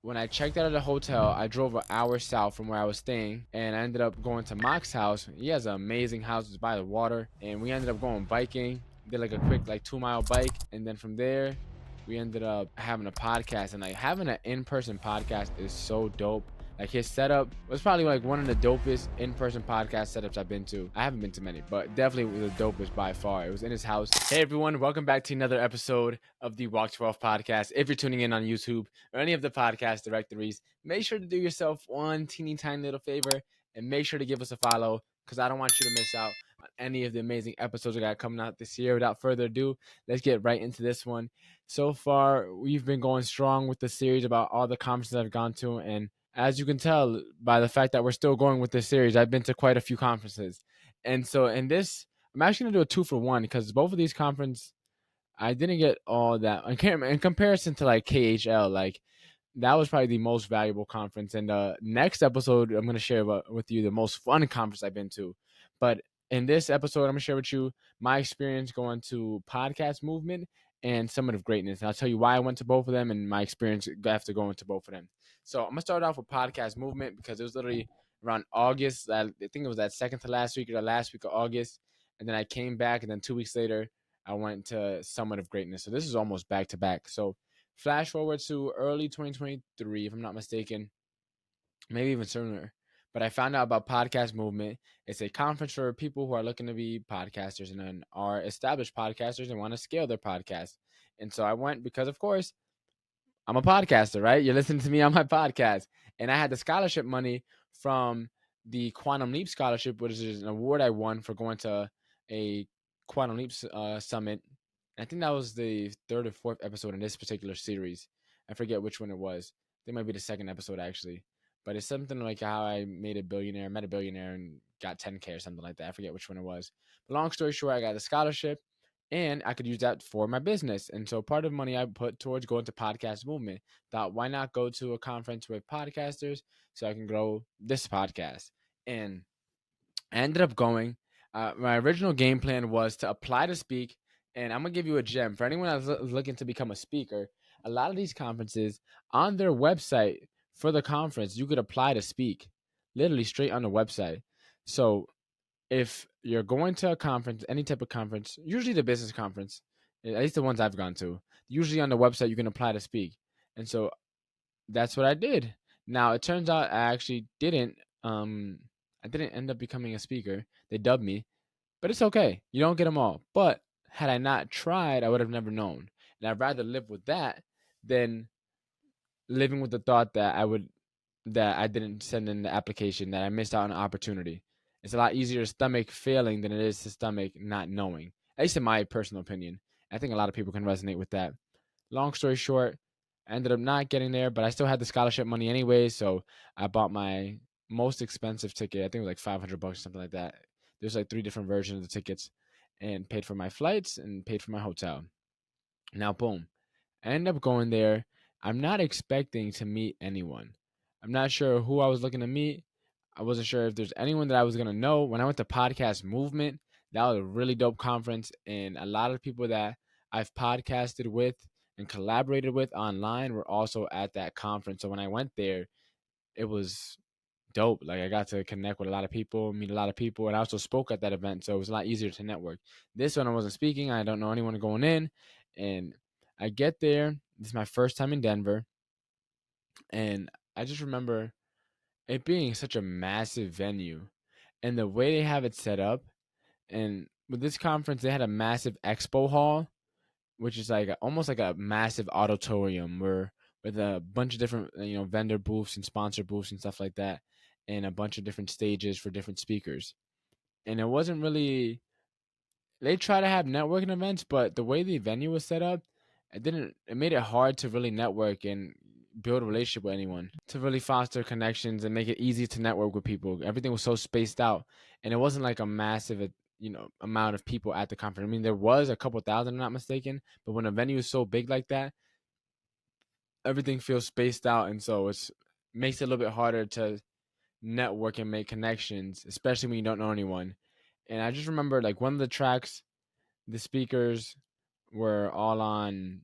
when I checked out of the hotel, I drove an hour south from where I was staying, and I ended up going to Mock's house. He has an amazing house, it's by the water, and we ended up going biking. Did like a quick 2 mile bike, and then from there, we ended up having a podcast. And like having an in-person podcast is so dope. Like his setup was probably like one of the dopest in-person podcast setups I've been to. I haven't been to many, but definitely the dopest by far. It was in his house. Hey everyone, welcome back to another episode of the Walk 12 podcast. If you're tuning in on YouTube or any of the podcast directories, make sure to do yourself one teeny tiny little favor and make sure to give us a follow, because I don't want you to miss out on any of the amazing episodes we got coming out this year. Without further ado, let's get right into this one. So far, we've been going strong with the series about all the conferences I've gone to, and as you can tell by the fact that we're still going with this series, I've been to quite a few conferences. And so in this, I'm actually going to do a 2-for-1, because both of these conferences, I didn't get all that. In comparison to like KHL, like that was probably the most valuable conference. And the next episode, I'm going to share with you the most fun conference I've been to. But in this episode, I'm going to share with you my experience going to Podcast Movement and Summit of Greatness. And I'll tell you why I went to both of them and my experience after going to both of them. So I'm going to start off with Podcast Movement because it was literally around August. I think it was that second to last week or the last week of August. And then I came back, and then 2 weeks later, I went to Summit of Greatness. So this is almost back to back. So flash forward to early 2023, if I'm not mistaken, maybe even sooner. But I found out about Podcast Movement. It's a conference for people who are looking to be podcasters and then are established podcasters and want to scale their podcast. And so I went because, of course, I'm a podcaster, right? You're listening to me on my podcast. And I had the scholarship money from the Quantum Leap Scholarship, which is an award I won for going to a Quantum Leap Summit. I think that was the third or fourth episode in this particular series. I forget which one it was. I think it might be the second episode, actually. But it's something like how I met a billionaire, and got 10K or something like that. I forget which one it was. But long story short, I got a scholarship, and I could use that for my business. And so part of the money I put towards going to Podcast Movement. Thought, why not go to a conference with podcasters so I can grow this podcast? And I ended up going. My original game plan was to apply to speak, and I'm gonna give you a gem for anyone that's looking to become a speaker. A lot of these conferences, on their website for the conference, you could apply to speak, literally straight on the website. So if you're going to a conference, any type of conference, usually the business conference, at least the ones I've gone to, usually on the website you can apply to speak. And so that's what I did. Now it turns out I didn't end up becoming a speaker. They dubbed me, but it's okay. You don't get them all. But had I not tried, I would have never known. And I'd rather live with that than living with the thought that I didn't send in the application, that I missed out on an opportunity. It's a lot easier to stomach failing than it is to stomach not knowing. At least in my personal opinion. I think a lot of people can resonate with that. Long story short, I ended up not getting there, but I still had the scholarship money anyway, so I bought my most expensive ticket. I think it was like $500 or something like that. There's like 3 different versions of the tickets, and paid for my flights and paid for my hotel. Now, boom, I ended up going there. I'm not expecting to meet anyone. I'm not sure who I was looking to meet. I wasn't sure if there's anyone that I was gonna know. When I went to Podcast Movement, that was a really dope conference, and a lot of people that I've podcasted with and collaborated with online were also at that conference. So when I went there, it was dope. Like I got to connect with a lot of people, meet a lot of people, and I also spoke at that event, so it was a lot easier to network. This one I wasn't speaking. I don't know anyone going in, and I get there. This is my first time in Denver, and I just remember it being such a massive venue, and the way they have it set up. And with this conference, they had a massive expo hall, which is like almost like a massive auditorium where with a bunch of different vendor booths and sponsor booths and stuff like that, and a bunch of different stages for different speakers. And it wasn't really, they try to have networking events, but the way the venue was set up, it made it hard to really network and build a relationship with anyone, to really foster connections and make it easy to network with people. Everything was so spaced out, and it wasn't like a massive amount of people at the conference. I mean, there was a couple thousand, I'm not mistaken, but when a venue is so big like that, everything feels spaced out, and so it's makes it a little bit harder to network and make connections, especially when you don't know anyone. And I just remember like one of the tracks, the speakers were all on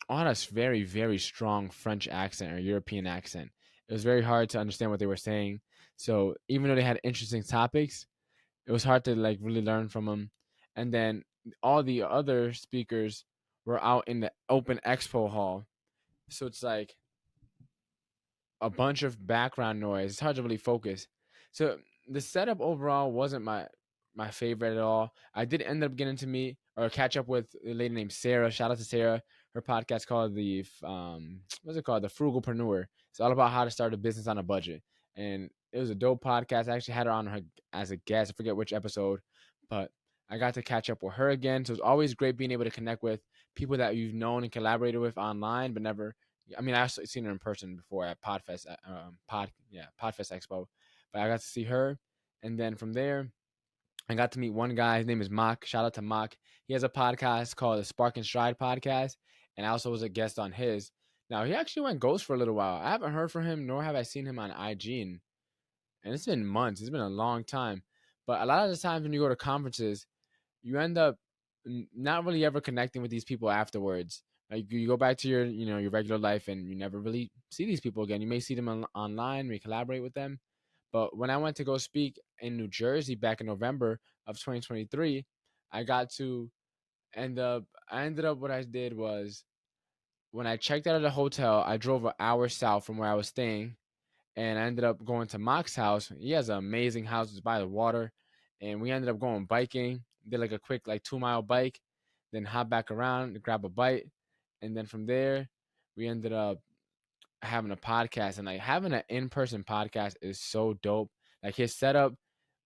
all had a very, very strong French accent or European accent. It was very hard to understand what they were saying. So even though they had interesting topics, it was hard to like really learn from them. And then all the other speakers were out in the open expo hall. So it's like a bunch of background noise. It's hard to really focus. So the setup overall wasn't my favorite at all. I did end up getting to meet or catch up with a lady named Sarah. Shout out to Sarah. Her podcast called what's it called? The Frugalpreneur. It's all about how to start a business on a budget. And it was a dope podcast. I actually had her on her as a guest. I forget which episode, but I got to catch up with her again. So it's always great being able to connect with people that you've known and collaborated with online, but never. I mean, I've seen her in person before at Podfest, Podfest Expo, but I got to see her, and then from there, I got to meet one guy. His name is Mock. Shout out to Mock. He has a podcast called the Spark and Stride podcast, and I also was a guest on his. Now he actually went ghost for a little while. I haven't heard from him, nor have I seen him on IG, and it's been months. It's been a long time. But a lot of the times when you go to conferences, you end up not really ever connecting with these people afterwards. Like you go back to your regular life and you never really see these people again. You may see them online, may collaborate with them. But when I went to go speak in New Jersey back in November of 2023, I got to end up. I ended up what I did was when I checked out of the hotel, I drove an hour south from where I was staying, and I ended up going to Mock's house. He has an amazing house, it's by the water, and we ended up going biking. Did like a quick like 2 mile bike, then hop back around, grab a bite, and then from there we ended up having a podcast. And like having an in person podcast is so dope. Like his setup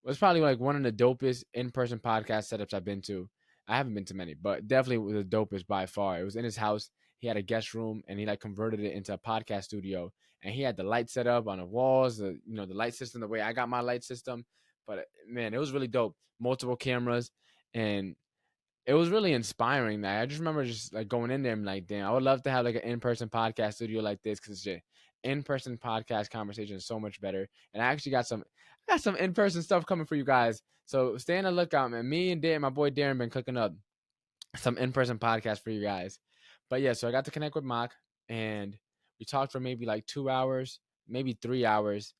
was probably like one of the dopest in person podcast setups I've been to. I haven't been to many, but definitely was the dopest by far. It was in his house. He had a guest room and he like converted it into a podcast studio. And he had the light set up on the walls, the light system, the way I got my light system. But man, it was really dope. Multiple cameras, and it was really inspiring. That I just remember just like going in there and like, damn, I would love to have like an in-person podcast studio like this because in-person podcast conversation is so much better. And I got some in-person stuff coming for you guys. So stay on the lookout, man. Me and my boy Darren, been cooking up some in-person podcast for you guys. But yeah, so I got to connect with Mock, and we talked for maybe like 2 hours, maybe 3 hours.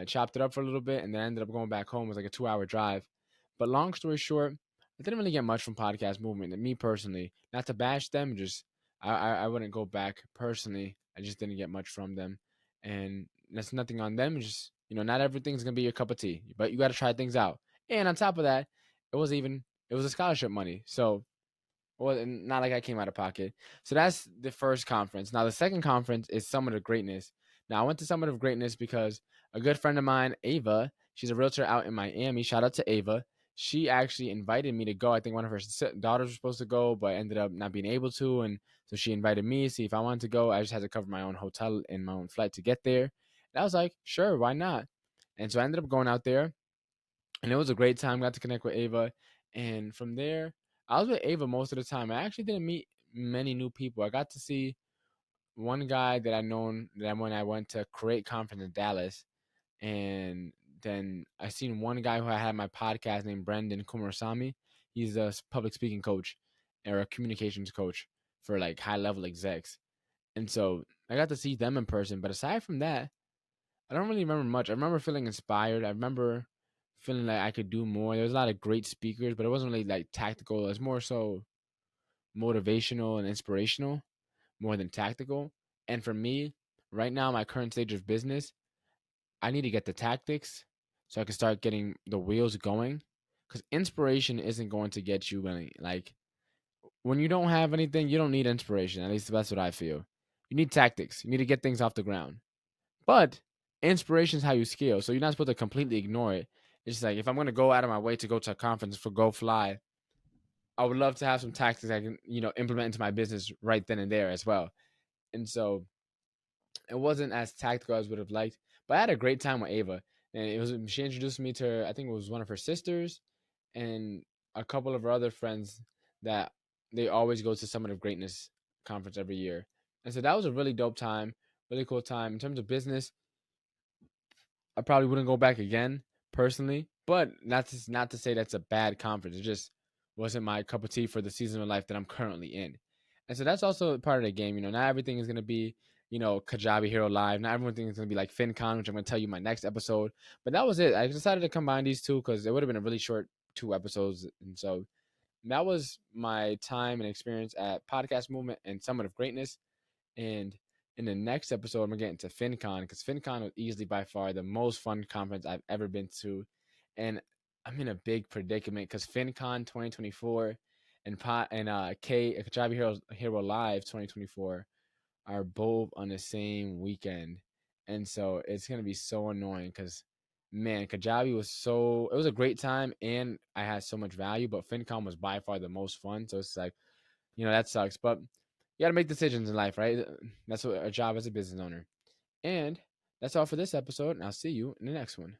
Chopped it up for a little bit, and then ended up going back home. It was like a 2 hour drive. But long story short, I didn't really get much from podcast movement. And me personally, not to bash them, just I wouldn't go back personally. I just didn't get much from them, and that's nothing on them. Just not everything's gonna be your cup of tea, but you got to try things out. And on top of that, it was a scholarship money, so well, not like I came out of pocket. So that's the first conference. Now the second conference is Summit of Greatness. Now I went to Summit of Greatness because a good friend of mine, Ava, she's a realtor out in Miami. Shout out to Ava. She actually invited me to go. I think one of her daughters was supposed to go, but ended up not being able to. And so she invited me to see if I wanted to go. I just had to cover my own hotel and my own flight to get there. And I was like, sure, why not? And so I ended up going out there, and it was a great time. Got to connect with Ava, and from there, I was with Ava most of the time. I actually didn't meet many new people. I got to see one guy that I known that when I went to Create Conference in Dallas, and then I seen one guy who I had my podcast named Brendan Kumarasamy. He's a public speaking coach or a communications coach for like high level execs, and so I got to see them in person. But aside from that, I don't really remember much. I remember feeling inspired. I remember feeling like I could do more. There was a lot of great speakers, but it wasn't really like tactical. It was more so motivational and inspirational more than tactical. And for me, right now, my current stage of business, I need to get the tactics so I can start getting the wheels going. Because inspiration isn't going to get you any. Like when you don't have anything, you don't need inspiration. At least that's what I feel. You need tactics. You need to get things off the ground. But inspiration is how you scale. So you're not supposed to completely ignore it. It's just like if I'm gonna go out of my way to go to a conference for Go Fly, I would love to have some tactics I can, implement into my business right then and there as well. And so it wasn't as tactical as I would have liked. But I had a great time with Ava. And she introduced me to her, I think it was one of her sisters and a couple of her other friends that they always go to Summit of Greatness conference every year. And so that was a really dope time, really cool time. In terms of business, I probably wouldn't go back again personally, but not to say that's a bad conference. It just wasn't my cup of tea for the season of life that I'm currently in. And so that's also part of the game. Not everything is gonna be, Kajabi Hero Live. Not everything is gonna be like FinCon, which I'm gonna tell you in my next episode. But that was it. I decided to combine these two because it would have been a really short 2 episodes. And so that was my time and experience at Podcast Movement and Summit of Greatness. And in the next episode, I'm gonna get into FinCon because FinCon was easily by far the most fun conference I've ever been to, and I'm in a big predicament because FinCon 2024 and K Kajabi Hero Live 2024 are both on the same weekend, and so it's gonna be so annoying because man, Kajabi was it was a great time and I had so much value, but FinCon was by far the most fun. So it's like that sucks. But you got to make decisions in life, right? That's what a job as a business owner. And that's all for this episode, and I'll see you in the next one.